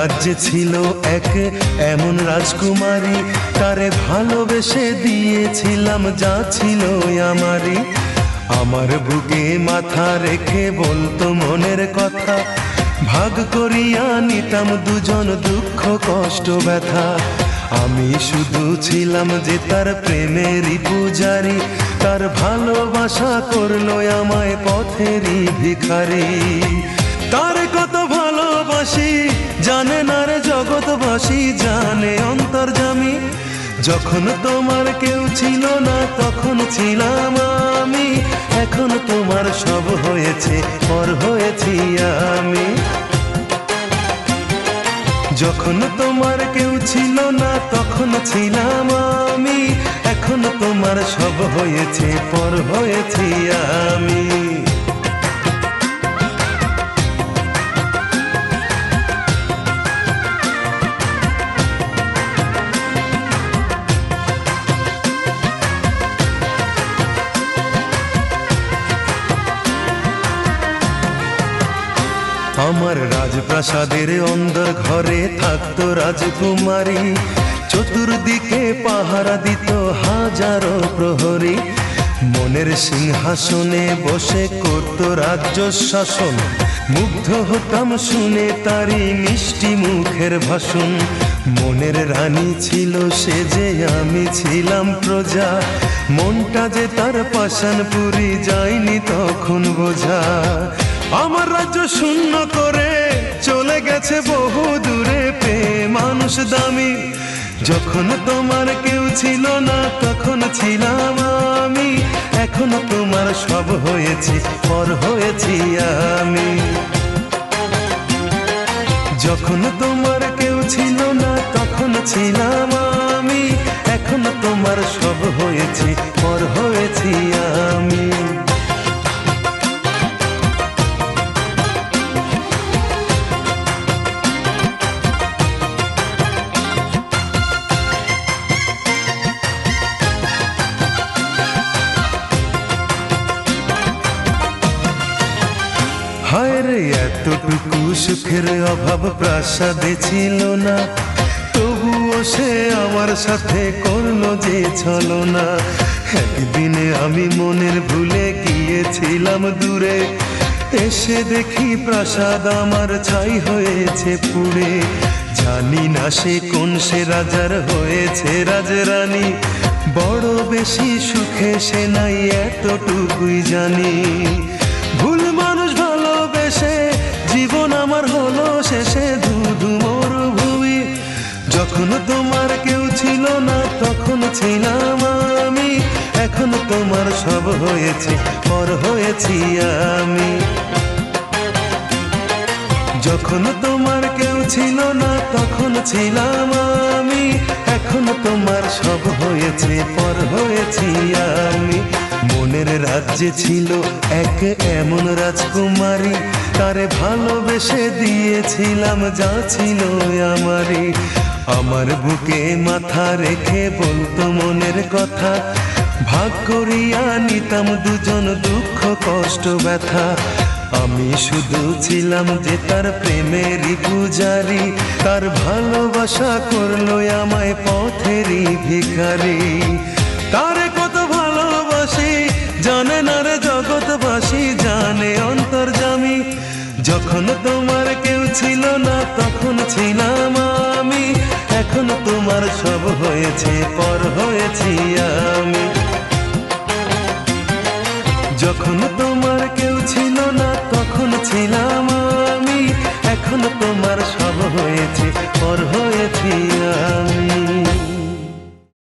রাজ্যে ছিল এক এমন রাজকুমারী, তারে ভালোবেসে দিয়েছিলাম যা ছিল আমারই। আমার বুকে মাথা রেখে বলতো মনের কথা, ভাগ করিয়া নিতাম দুজন দুঃখ কষ্ট ব্যথা। আমি শুধু ছিলাম যে তার প্রেমেরই পূজারি, তার ভালোবাসা করলো আমায় পথেরই ভিখারি। তার কত ভালোবাসি জানে না রে জগৎবাসী, জানে অন্তর্যামী। যখন তোমার কেউ ছিল না তখন ছিলাম আমি, এখন তোমার সব হয়েছে পর হয়েছি আমি। যখন তোমার কেউ ছিল না তখন ছিলাম আমি, এখন তোমার সব হয়েছে পর হয়েছি আমি। আমার রাজপ্রাসাদের অন্দর ঘরে থাকতো রাজকুমারী, চতুর্দিকে পাহারা দিত হাজারো প্রহরী। মনের সিংহাসনে বসে করত রাজ্য শাসন, মুগ্ধ হতাম শুনে তারি মিষ্টি মুখের ভাষণ। মনের রানী ছিল সে যে আমি ছিলাম প্রজা, মনটা যে তার পাষাণপুরী যায়নি তখন বোঝা। আমার রাজ্য শূন্য করে চলে গেছে বহু দূরে, পেয়ে মানুষ দামি। যখন তোমার কেউ ছিল না তখন ছিলাম আমি, এখন তোমার সব হয়েছে পর হয়েছি আমি। যখন তোমার কেউ ছিল না তখন ছিলাম আমি, এখন তোমার সব হয়েছে পর হয়েছি আমি। হায় রে এতটুকু সুখের অভাব প্রাসাদে ছিল না, তবুও সে আমার সাথে করলো যে ছলনা। একদিনে আমি মনের ভুলে গিয়েছিলাম দূরে, এসে দেখি প্রাসাদ আমার ছাই হয়েছে পুড়ে। জানি না সে কোন সে রাজার হয়েছে রাজরানী, বড় বেশি সুখে সে নাই এতটুকুই জানি। ভুল মানুষ ভালোবেসে জীবন আমার হলো শেষে ধুধু মরুভূমি। যখন তোমার কেউ ছিল না তখন ছিলাম আমি, এখন তোমার সব হয়েছে পর হয়েছি আমি। যখন তোমার কেউ ছিল না তখন ছিলাম আমি, এখন তোমার সব হয়েছে পর হয়েছি আমি। মনের রাজ্যে ছিল এক এমন রাজকুমারী, তারে ভালোবেসে দিয়েছিলাম যা ছিল আমারই। আমার বুকে মাথা রেখে বলতো মনের কথা, ভাগ করিয়া নিতাম দুজন দুঃখ কষ্ট ব্যথা। আমি শুধু ছিলাম যে তার প্রেমেরই পূজারি, তার ভালোবাসা করলো আমায় পথেরই ভিখারি। তারে কত ভালোবাসি জানে না রে জগৎবাসী, জানে অন্তর্যামী। যখন তোমার কেউ ছিল না তখন ছিলাম আমি, এখন তোমার সব হয়েছে পর হয়েছি আমি। যখন তোমার কেউ ছিল না